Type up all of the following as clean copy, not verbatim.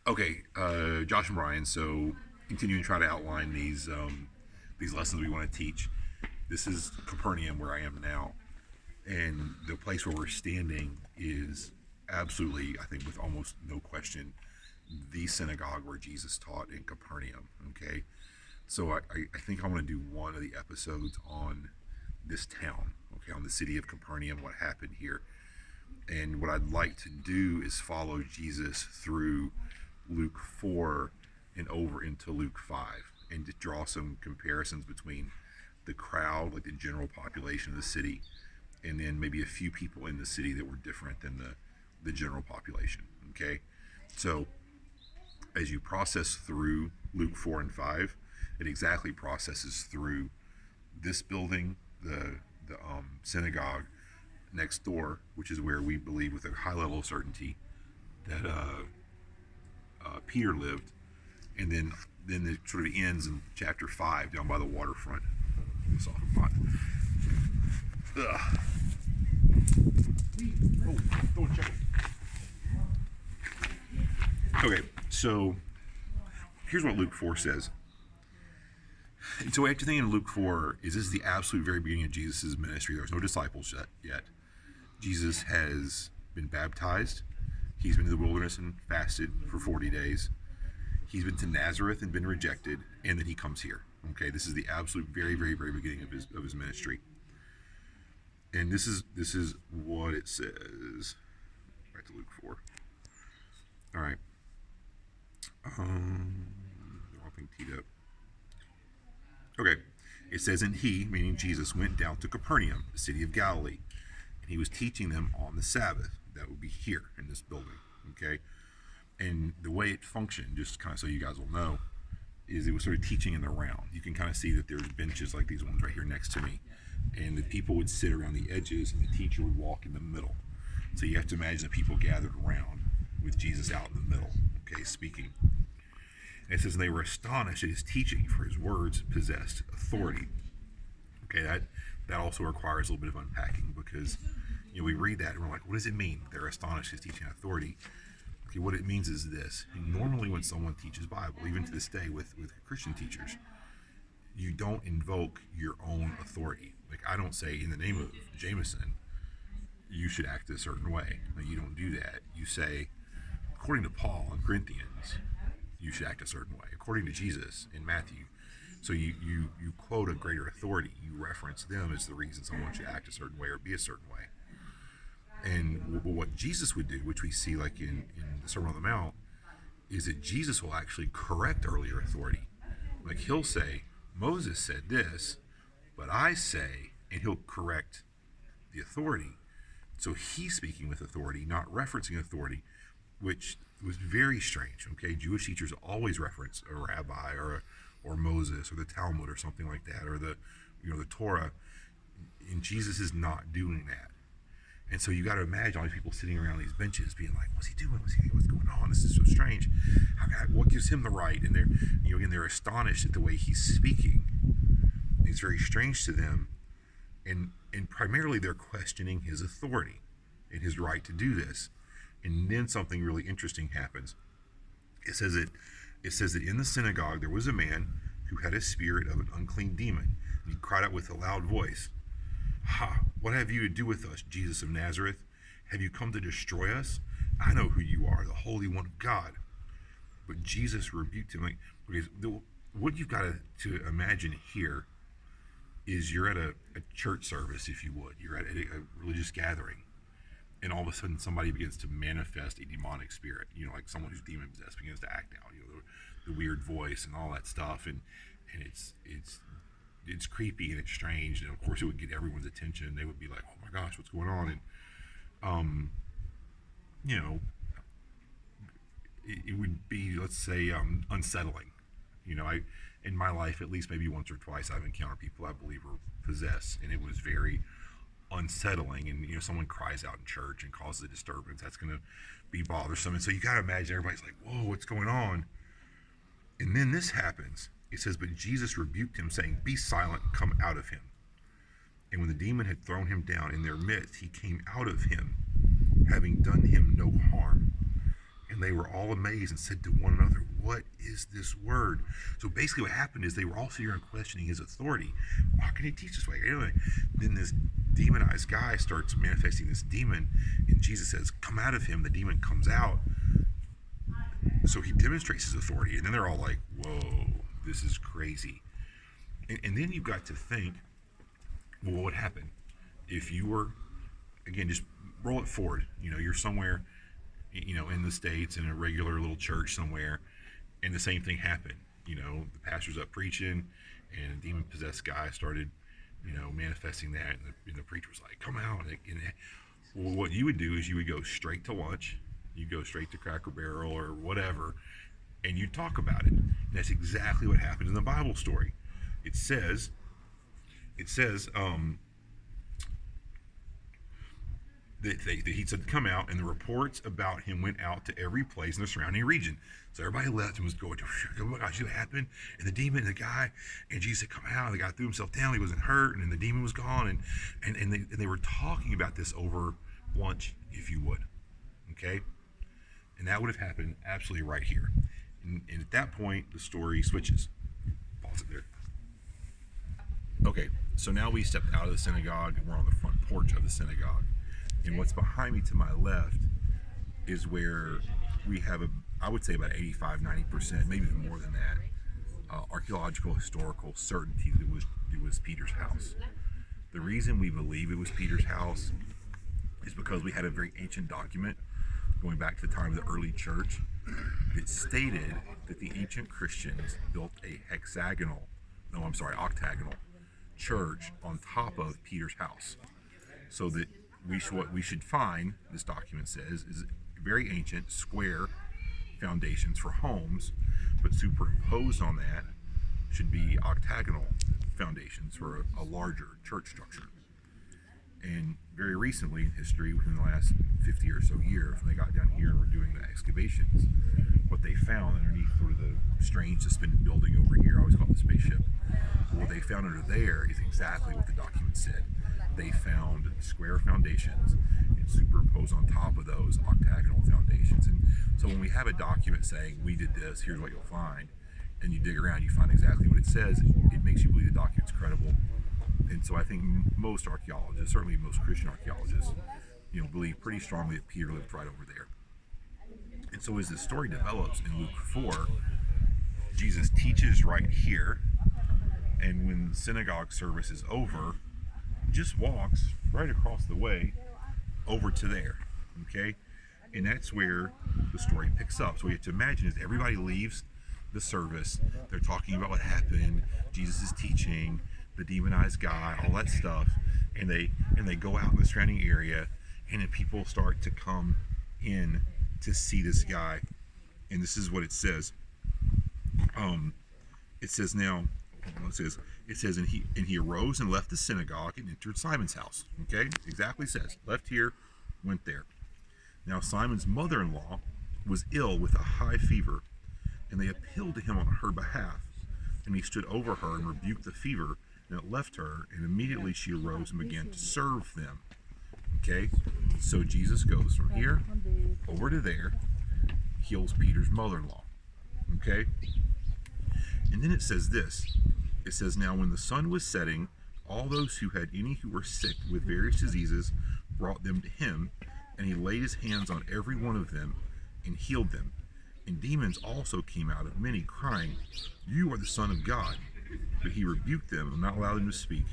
Okay, Josh and Brian. So, continuing to try to outline these lessons we want to teach. This is Capernaum, where I am now, and the place where we're standing is absolutely, I think, with almost no question, the synagogue where Jesus taught in Capernaum. Okay, so I think I want to do one of the episodes on this town. Okay, on the city of Capernaum, what happened here, and what I'd like to do is follow Jesus through Luke 4 and over into Luke 5 and to draw some comparisons between the crowd, like the general population of the city, and then maybe a few people in the city that were different than the general population. Okay? So as you process through Luke 4 and 5, it exactly processes through this building, the synagogue next door, which is where we believe with a high level of certainty that Peter lived, and then it sort of ends in chapter 5 down by the waterfront. It's off a pot. Ugh. Oh, don't check it. Okay, so here's what Luke 4 says. And so everything in Luke 4 is this is the absolute very beginning of Jesus' ministry. There's no disciples yet. Jesus has been baptized. He's been to the wilderness and fasted for 40 days. He's been to Nazareth and been rejected, and then he comes here. Okay, this is the absolute very, very, very beginning of his ministry. And this is what it says. Back to Luke 4. All right. Wrong thing teed up. Okay. It says, and he, meaning Jesus, went down to Capernaum, the city of Galilee, and he was teaching them on the Sabbath. That would be here in this building. Okay. And the way it functioned, just kind of so you guys will know, is it was sort of teaching in the round. You can kind of see that there's benches like these ones right here next to me, and the people would sit around the edges, and the teacher would walk in the middle. So you have to imagine that people gathered around with Jesus out in the middle, okay, speaking. And it says, and they were astonished at his teaching, for his words possessed authority. Okay, that also requires a little bit of unpacking, because we read that and we're like, what does it mean? They're astonished at his teaching authority. Okay, what it means is this. And normally when someone teaches Bible, even to this day with Christian teachers, you don't invoke your own authority. Like, I don't say, in the name of Jameson, you should act a certain way. No, you don't do that. You say, according to Paul in Corinthians, you should act a certain way. According to Jesus in Matthew. So you quote a greater authority. You reference them as the reason someone should act a certain way or be a certain way. And what Jesus would do, which we see like in the Sermon on the Mount, is that Jesus will actually correct earlier authority. Like, he'll say, Moses said this, but I say, and he'll correct the authority. So he's speaking with authority, not referencing authority, which was very strange. Okay, Jewish teachers always reference a rabbi or Moses or the Talmud or something like that, or the Torah. And Jesus is not doing that. And so you got to imagine all these people sitting around these benches being like, what's he doing? What's going on? This is so strange. What gives him the right? And they're astonished at the way he's speaking. It's very strange to them. And primarily they're questioning his authority and his right to do this. And then something really interesting happens. It says that in the synagogue there was a man who had a spirit of an unclean demon. And he cried out with a loud voice, "Ha! What have you to do with us, Jesus of Nazareth? Have you come to destroy us? I know who you are, the Holy One of God." But Jesus rebuked him. Because what you've got to imagine here is you're at a church service, if you would. You're at a religious gathering, and all of a sudden somebody begins to manifest a demonic spirit. Like someone who's demon possessed begins to act out. The weird voice and all that stuff, and it's creepy and it's strange, and of course it would get everyone's attention. They would be like, "Oh my gosh, what's going on?" And it would be, let's say, unsettling. In my life, at least maybe once or twice, I've encountered people I believe were possessed, and it was very unsettling. And someone cries out in church and causes a disturbance, that's going to be bothersome. And so you got to imagine everybody's like, "Whoa, what's going on?" And then this happens. It says, but Jesus rebuked him, saying, "Be silent, come out of him." And when the demon had thrown him down in their midst, he came out of him, having done him no harm. And they were all amazed and said to one another, "What is this word?" So basically what happened is they were all sitting here and questioning his authority. How can he teach this way? Anyway, then this demonized guy starts manifesting this demon, and Jesus says, "Come out of him." The demon comes out. So he demonstrates his authority, and then they're all like, "Whoa, this is crazy." And then you've got to think, well, what would happen if you were, again, just roll it forward. You're somewhere, in the States in a regular little church somewhere, and the same thing happened. The pastor's up preaching, and a demon-possessed guy started, manifesting that, and the preacher was like, "Come out." Well, what you would do is you would go straight to lunch, you go straight to Cracker Barrel or whatever, and you talk about it. And that's exactly what happened in the Bible story. It says, that he said, "Come out," and the reports about him went out to every place in the surrounding region. So everybody left and was going, "Oh my gosh, what happened?" And the demon and the guy, and Jesus said, "Come out." And the guy threw himself down. He wasn't hurt, and then the demon was gone. And they were talking about this over lunch, if you would. Okay? And that would have happened absolutely right here. And at that point, the story switches. Pause it there. Okay, so now we stepped out of the synagogue, and we're on the front porch of the synagogue. And what's behind me to my left is where we have I would say about 85, 90%, maybe even more than that, archaeological historical certainty that it was Peter's house. The reason we believe it was Peter's house is because we had a very ancient document going back to the time of the early church. It stated that the ancient Christians built a octagonal church on top of Peter's house. So that what we should find, this document says, is very ancient square foundations for homes, but superimposed on that should be octagonal foundations for a larger church structure. And very recently in history, within the last 50 or so years, when they got down here and were doing the excavations, what they found underneath sort of the strange suspended building over here, I always call it the spaceship, what they found under there is exactly what the document said. They found square foundations and superimposed on top of those octagonal foundations. And so when we have a document saying, "We did this, here's what you'll find," and you dig around, you find exactly what it says, it makes you believe the document's credible. And so I think most archaeologists, certainly most Christian archaeologists, believe pretty strongly that Peter lived right over there. And so as the story develops in Luke 4, Jesus teaches right here, and when the synagogue service is over, just walks right across the way over to there, okay? And that's where the story picks up. So what you have to imagine is everybody leaves the service, they're talking about what happened, Jesus is teaching, the demonized guy, all that stuff, and they go out in the surrounding area, and then people start to come in to see this guy. And this is what it says. It says now, it says, and he arose and left the synagogue and entered Simon's house. Okay, exactly says, left here, went there. Now Simon's mother-in-law was ill with a high fever, and they appealed to him on her behalf. And he stood over her and rebuked the fever, and it left her, and immediately she arose and began to serve them. Okay, so Jesus goes from here over to there, heals Peter's mother-in-law. Okay, and then it says this. It says, now when the sun was setting, all those who had any who were sick with various diseases brought them to him, and he laid his hands on every one of them and healed them. And demons also came out of many, crying, "You are the Son of God." But he rebuked them and not allowed them to speak,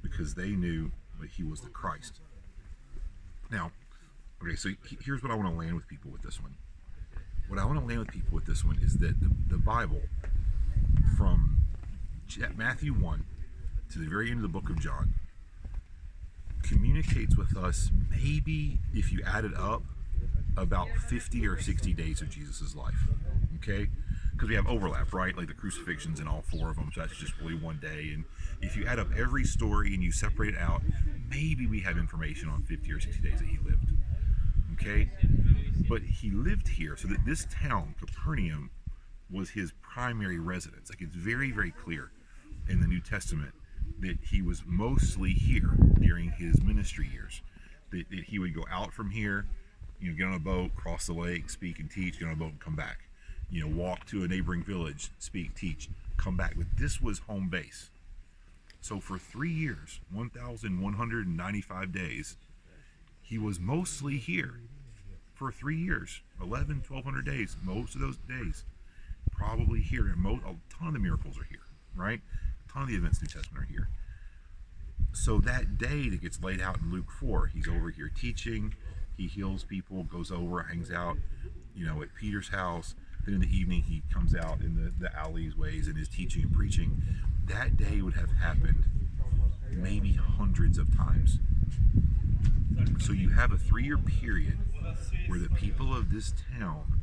because they knew that he was the Christ. Now, okay, so here's what I want to land with people with this one. What I want to land with people with this one is that the Bible, from Matthew 1 to the very end of the book of John, communicates with us, maybe if you add it up, about 50 or 60 days of Jesus' life. Okay? Because we have overlap, right? Like the crucifixion's in all four of them, so that's just really one day. And if you add up every story and you separate it out, maybe we have information on 50 or 60 days that he lived. Okay? But he lived here, so that this town, Capernaum, was his primary residence. Like, it's very, very clear in the New Testament that he was mostly here during his ministry years. That he would go out from here Get on a boat, cross the lake, speak and teach, get on a boat and come back. Walk to a neighboring village, speak, teach, come back. But this was home base. So for 3 years, 1,195 days, he was mostly here. For 3 years, 1,200 days, most of those days, probably here. And a ton of the miracles are here, right? A ton of the events in the New Testament are here. So that day that gets laid out in Luke 4, he's over here teaching, he heals people, goes over, hangs out, at Peter's house. Then in the evening, he comes out in the alleyways and is teaching and preaching. That day would have happened maybe hundreds of times. So you have a 3-year period where the people of this town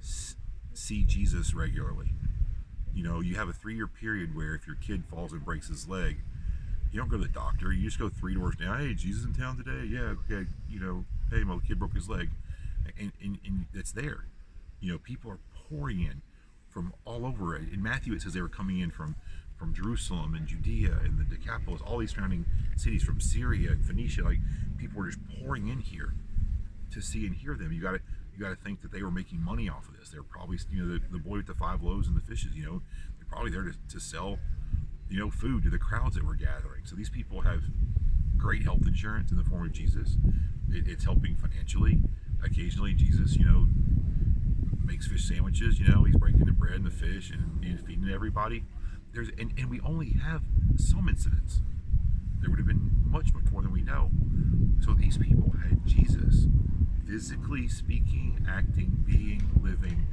see Jesus regularly. You have a 3-year period where if your kid falls and breaks his leg, you don't go to the doctor. You just go 3 doors down. Hey, Jesus in town today? Yeah, okay. Hey, my kid broke his leg. And it's there. People are pouring in from all over. In Matthew, it says they were coming in from Jerusalem and Judea and the Decapolis, all these surrounding cities, from Syria and Phoenicia. Like, people were just pouring in here to see and hear them. You got to think that they were making money off of this. They were probably, the boy with the 5 loaves and the fishes. They're probably there to sell, food to the crowds that were gathering. So these people have great health insurance in the form of Jesus. It's helping financially. Occasionally, Jesus, makes fish sandwiches. He's breaking the bread and the fish and feeding everybody. And we only have some incidents. There would have been much more than we know. So these people had Jesus physically speaking, acting, being, living,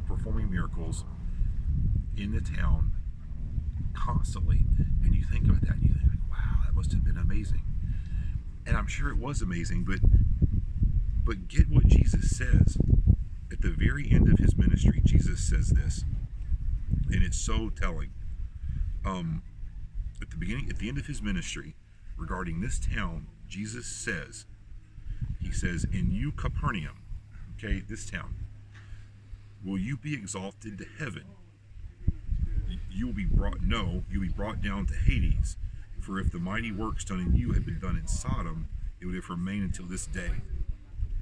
performing miracles in the town constantly. And you think about that and you think, wow, that must have been amazing. And I'm sure it was amazing, but get what Jesus says. At the very end of his ministry, Jesus says this, and it's so telling. At the end of his ministry, regarding this town, Jesus says, in you, Capernaum, okay, this town, will you be exalted to heaven? You'll be brought down to Hades. For if the mighty works done in you had been done in Sodom, it would have remained until this day.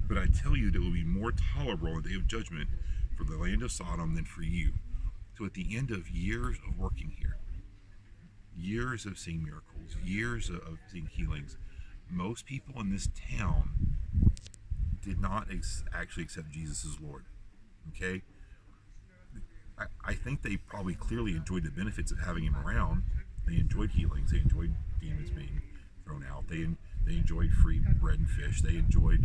But I tell you that it will be more tolerable on the day of judgment for the land of Sodom than for you. So at the end of years of working here, years of seeing miracles, years of seeing healings, most people in this town did not actually accept Jesus as Lord. Okay? I think they probably clearly enjoyed the benefits of having him around. They enjoyed healings. They enjoyed demons being thrown out. They enjoyed free bread and fish. They enjoyed,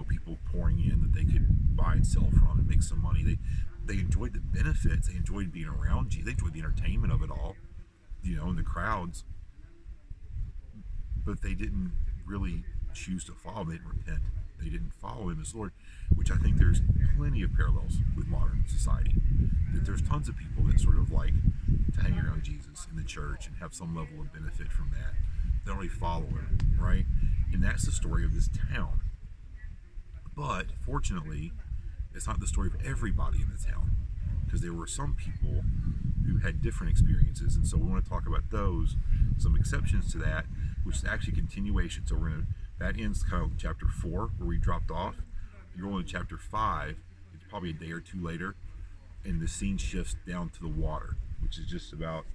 people pouring in that they could buy and sell from and make some money. They enjoyed the benefits. They enjoyed being around Jesus. They enjoyed the entertainment of it all, and the crowds. But they didn't really choose to follow him. They didn't repent. They didn't follow him as Lord, which I think there's plenty of parallels with modern society. That there's tons of people that sort of like to hang around Jesus in the church and have some level of benefit from that. They don't really follow him, right? And that's the story of this town. But fortunately, it's not the story of everybody in the town, because there were some people who had different experiences, and so we want to talk about those, some exceptions to that, which is actually continuation. So that ends kind of chapter 4 where we dropped off. You roll into chapter 5, it's probably a day or two later, and the scene shifts down to the water, which is just about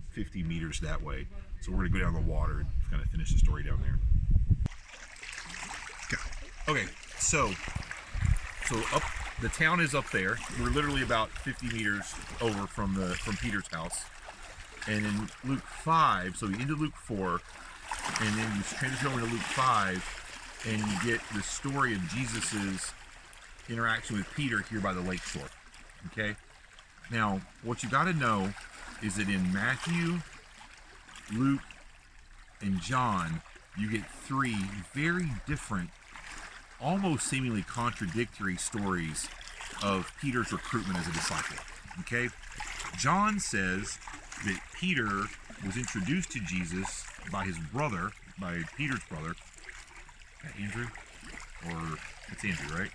50 meters that way. So we're going to go down the water and kind of finish the story down there. Okay, so up, the town is up there. We're literally about 50 meters over from Peter's house. And in Luke 5, so you into Luke 4, and then you transition over to Luke 5, and you get the story of Jesus's interaction with Peter here by the lake shore. Okay? Now, what you got to know is that in Matthew, Luke, and John, you get 3 very different, almost seemingly contradictory stories of Peter's recruitment as a disciple. Okay? John says that Peter was introduced to Jesus by his brother, by Peter's brother. Is that Andrew? Or it's Andrew, right?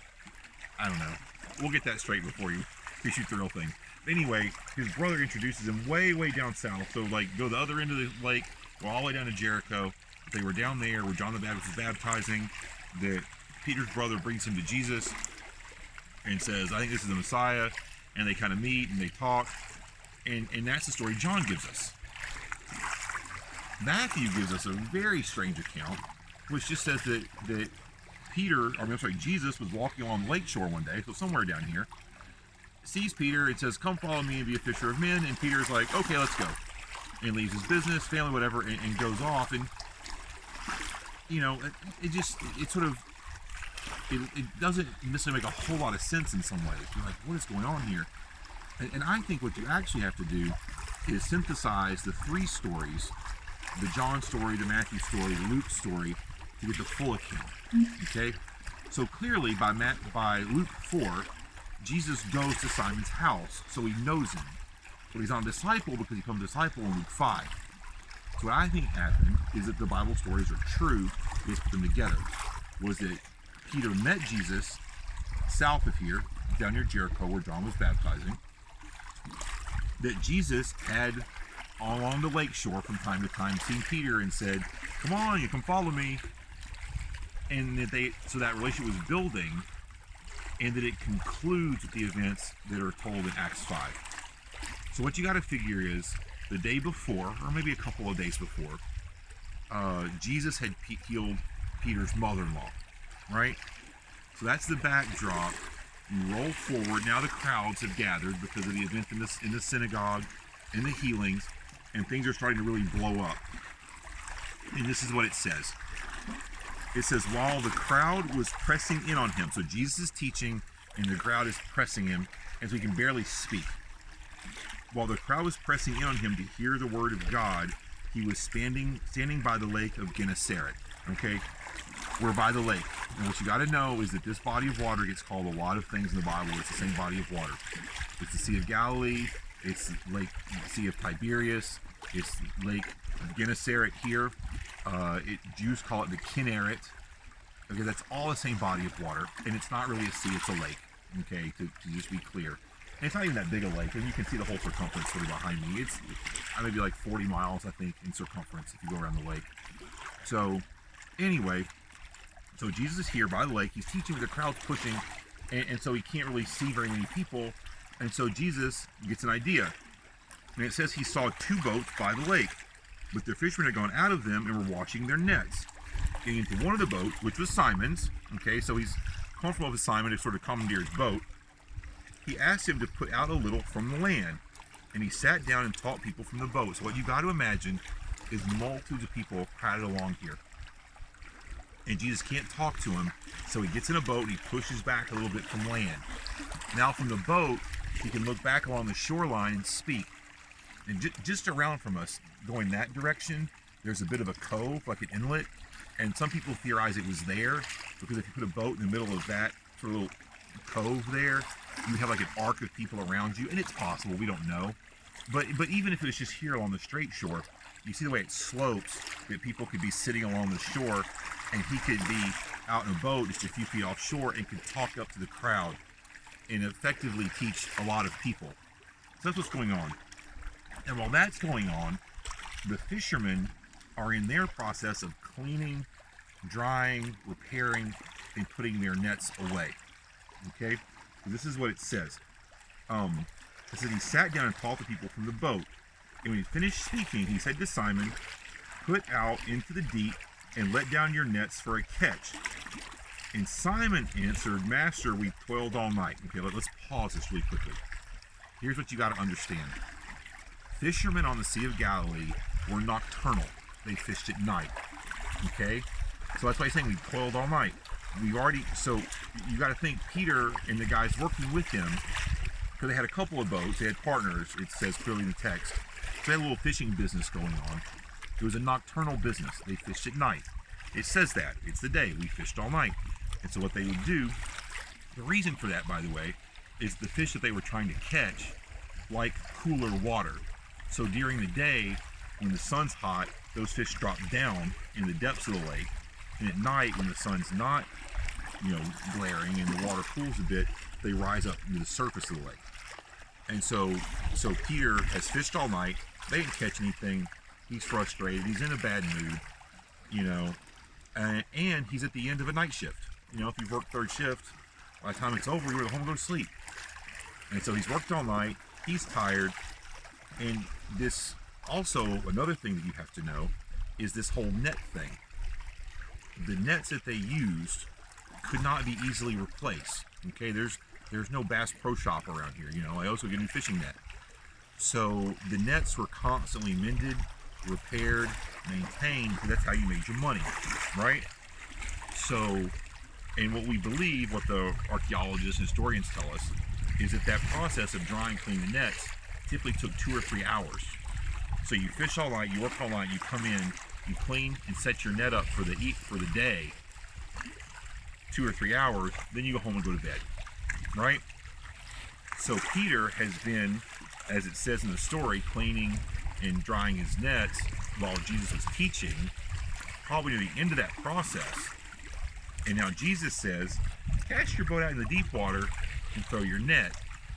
I don't know. We'll get that straight before you shoot the real thing. But anyway, his brother introduces him way down south. So go the other end of the lake, go all the way down to Jericho. They were down there where John the Baptist was baptizing. That Peter's brother brings him to Jesus and says, I think this is the Messiah. And they kind of meet and they talk. And that's the story John gives us. Matthew gives us a very strange account, which just says that Jesus was walking along the lake shore one day, so somewhere down here, sees Peter. It says, come follow me and be a fisher of men. And Peter's like, okay, let's go. And leaves his business, family, whatever, and goes off. And, it doesn't necessarily make a whole lot of sense in some ways. You're like, what is going on here? And I think what you actually have to do is synthesize the three stories, the John story, the Matthew story, the Luke story, to get the full account. Okay? So clearly, by Luke 4, Jesus goes to Simon's house, so he knows him. But he's not a disciple because he becomes a disciple in Luke 5. So what I think happened is that the Bible stories are true. Let's put them together. Was that Peter met Jesus south of here, down near Jericho, where John was baptizing. That Jesus had along the lake shore from time to time seen Peter and said, come on, you can follow me. And so that relationship was building, and that it concludes with the events that are told in Acts 5. So what you got to figure is, the day before, or maybe a couple of days before, Jesus had healed Peter's mother-in-law, right? So that's the backdrop. You roll forward. Now the crowds have gathered because of the event in the synagogue and the healings, and things are starting to really blow up. And this is what it says. It says, while the crowd was pressing in on him, so Jesus is teaching, and the crowd is pressing him, and so he can barely speak. While the crowd was pressing in on him to hear the word of God, he was standing by the lake of Gennesaret. Okay? We're by the lake. And what you got to know is that this body of water gets called a lot of things in the Bible. It's the same body of water. It's the Sea of Galilee. It's Lake Sea of Tiberias. It's Lake Gennesaret here. Jews call it the Kinneret. Okay, that's all the same body of water. And it's not really a sea, it's a lake. Okay, to just be clear. And it's not even that big a lake, and you can see the whole circumference sort of behind me. It's maybe like 40 miles, I think, in circumference if you go around the lake. So, anyway, so Jesus is here by the lake. He's teaching with the crowd's pushing, and so he can't really see very many people. And so Jesus gets an idea. And it says he saw two boats by the lake, but the fishermen had gone out of them and were washing their nets. Getting into one of the boats, which was Simon's. Okay, so he's comfortable with Simon to sort of commandeer his boat. He asked him to put out a little from the land, and he sat down and taught people from the boat. So what you got to imagine is multitudes of people crowded along here. And Jesus can't talk to him, so he gets in a boat and he pushes back a little bit from land. Now from the boat, he can look back along the shoreline and speak. And just around from us, going that direction, there's a bit of a cove, like an inlet. And some people theorize it was there, because if you put a boat in the middle of that sort of little cove there, you have like an arc of people around you, and it's possible, we don't know. But even if it was just here along the straight shore, you see the way it slopes, that people could be sitting along the shore, and he could be out in a boat just a few feet offshore and could talk up to the crowd and effectively teach a lot of people. So that's what's going on. And while that's going on, the fishermen are in their process of cleaning, drying, repairing, and putting their nets away. Okay? So this is what it says. It says he sat down and taught the people from the boat. And when he finished speaking, he said to Simon, put out into the deep and let down your nets for a catch. And Simon answered, Master, we toiled all night. Okay, let's pause this really quickly. Here's what you got to understand. Fishermen on the Sea of Galilee were nocturnal. They fished at night. Okay? So that's why he's saying we toiled all night. So you got to think Peter and the guys working with him, because they had a couple of boats, they had partners, it says clearly in the text. So they had a little fishing business going on. It was a nocturnal business. They fished at night. It says that. It's the day. We fished all night. And so what they would do, the reason for that, by the way, is the fish that they were trying to catch like cooler water. So during the day, when the sun's hot, those fish drop down in the depths of the lake. And at night, when the sun's not, glaring and the water cools a bit, they rise up to the surface of the lake. And so Peter has fished all night. They didn't catch anything. He's frustrated. He's in a bad mood, and he's at the end of a night shift. if you've worked third shift, by the time it's over, you're at home and go to sleep. And so he's worked all night, he's tired, and this also, another thing that you have to know is this whole net thing. The nets that they used could not be easily replaced. Okay, there's no Bass Pro Shop around here. I also get a new fishing net. So the nets were constantly mended, repaired, maintained, because that's how you made your money, right? So, and what we believe, what the archaeologists and historians tell us, is that process of drying, cleaning the nets typically took 2 or 3 hours. So you fish all night, you work all night, you come in, you clean and set your net up for the day, 2 or 3 hours, then you go home and go to bed, right? So Peter has been, as it says in the story, cleaning and drying his nets while Jesus was teaching, probably near the end of that process. And now Jesus says, cast your boat out in the deep water and throw your net.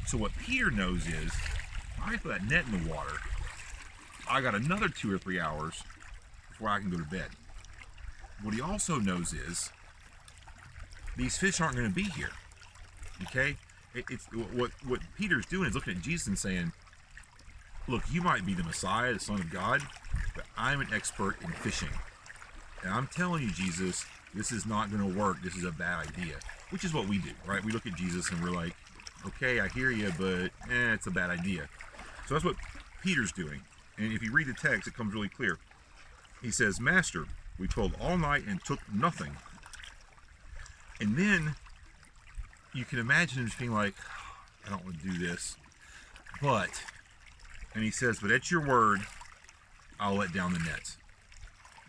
So what Peter knows is, if I throw that net in the water, I got another 2 or 3 hours before I can go to bed. What he also knows is, these fish aren't going to be here. Okay? It's what Peter's doing is looking at Jesus and saying, look, you might be the Messiah, the Son of God, but I'm an expert in fishing. And I'm telling you, Jesus, this is not going to work. This is a bad idea. Which is what we do, right? We look at Jesus and we're like, okay, I hear you, but it's a bad idea. So that's what Peter's doing. And if you read the text, it comes really clear. He says, Master, we toiled all night and took nothing. And then you can imagine him just being like, I don't want to do this. And he says, but at your word, I'll let down the nets.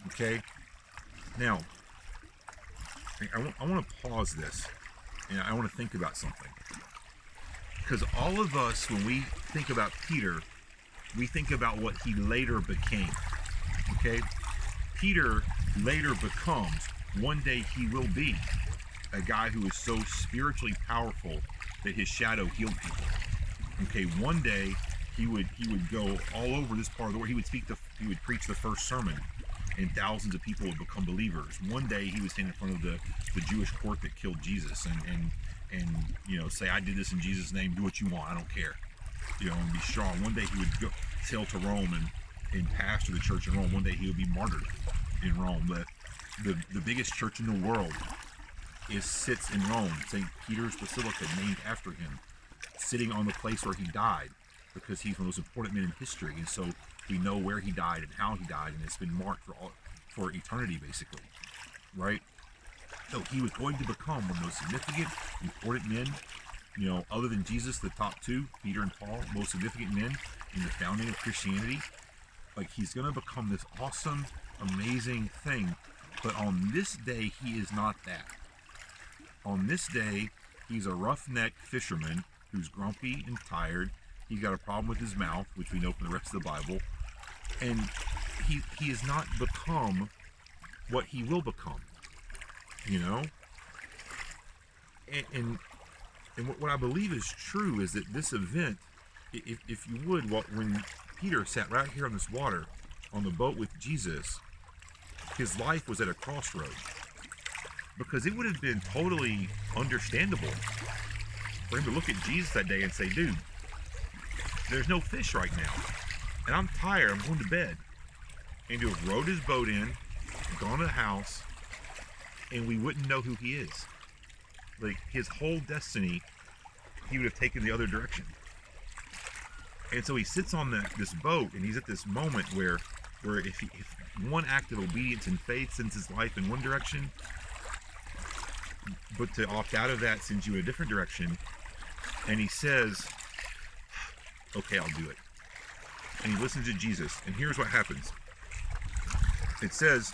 Okay? Now, I want to pause this, and I want to think about something. Because all of us, when we think about Peter, we think about what he later became. Okay? Peter later becomes, one day he will be, a guy who is so spiritually powerful that his shadow healed people. Okay, one day he would go all over this part of the world. He would preach the first sermon, and thousands of people would become believers. One day he would stand in front of the Jewish court that killed Jesus and say, I did this in Jesus' name, do what you want, I don't care. And be strong. One day he would go sail to Rome and pastor the church in Rome. One day he would be martyred in Rome. But the biggest church in the world sits in Rome, St. Peter's Basilica, named after him, sitting on the place where he died, because he's one of the most important men in history. And so we know where he died and how he died, and it's been marked for eternity, basically, right? So he was going to become one of the most significant, important men, other than Jesus, the top two, Peter and Paul, most significant men in the founding of Christianity. Like, he's going to become this awesome, amazing thing. But on this day, he is not that. On this day, he's a roughneck fisherman who's grumpy and tired. He's got a problem with his mouth, which we know from the rest of the Bible. And he has not become what he will become, And what I believe is true is that this event, if you would, when Peter sat right here on this water, on the boat with Jesus, his life was at a crossroad. Because it would have been totally understandable for him to look at Jesus that day and say, dude, there's no fish right now, and I'm tired, I'm going to bed. And to have rowed his boat in, gone to the house, and we wouldn't know who he is. Like, his whole destiny, he would have taken the other direction. And so he sits on this boat, and he's at this moment where if one act of obedience and faith sends his life in one direction, but to opt out of that sends you in a different direction. And he says, okay, I'll do it. And he listens to Jesus. And here's what happens. It says,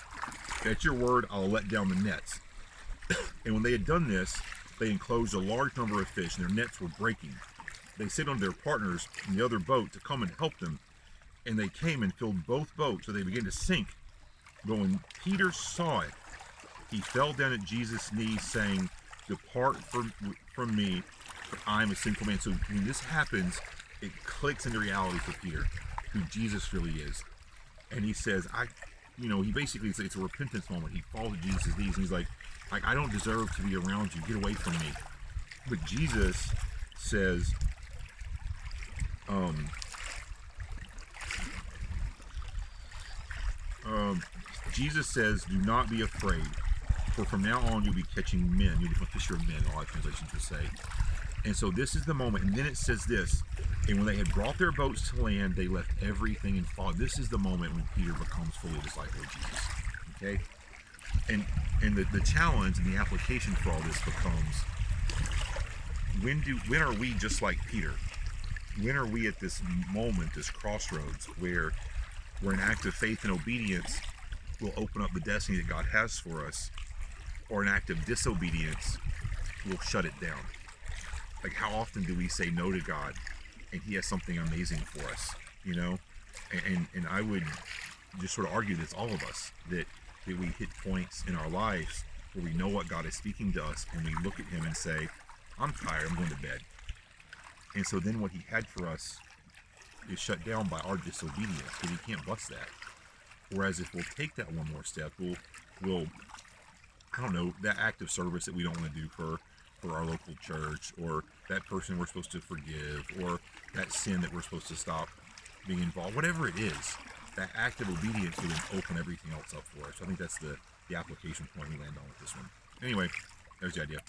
at your word, I'll let down the nets. And when they had done this, they enclosed a large number of fish, and their nets were breaking. They sent on their partners in the other boat to come and help them. And they came and filled both boats, so they began to sink. But when Peter saw it, he fell down at Jesus' knees, saying, depart from me, for I am a sinful man. So when this happens, it clicks into reality for Peter, who Jesus really is. And he says, he basically, it's a repentance moment. He falls to Jesus' knees and he's like, I don't deserve to be around you. Get away from me. But Jesus says, Jesus says, do not be afraid, for from now on you'll be catching men. You'll become a fisher of men, a lot of translations will say. And so this is the moment. And then it says this, and when they had brought their boats to land, they left everything and followed. This is the moment when Peter becomes fully a disciple of Jesus. Okay? And the challenge and the application for all this becomes, when are we just like Peter? When are we at this moment, this crossroads, where an act of faith and obedience will open up the destiny that God has for us, or an act of disobedience will shut it down? Like, how often do we say no to God and he has something amazing for us, and I would just sort of argue that it's all of us, that we hit points in our lives where we know what God is speaking to us, and we look at him and say, I'm tired, I'm going to bed. And so then what he had for us is shut down by our disobedience, because he can't bless that. Whereas if we'll take that one more step, we'll I don't know, that act of service that we don't want to do for our local church, or that person we're supposed to forgive, or that sin that we're supposed to stop being involved, whatever it is, that act of obedience will then open everything else up for us. So I think that's the application point we land on with this one. Anyway, there's the idea.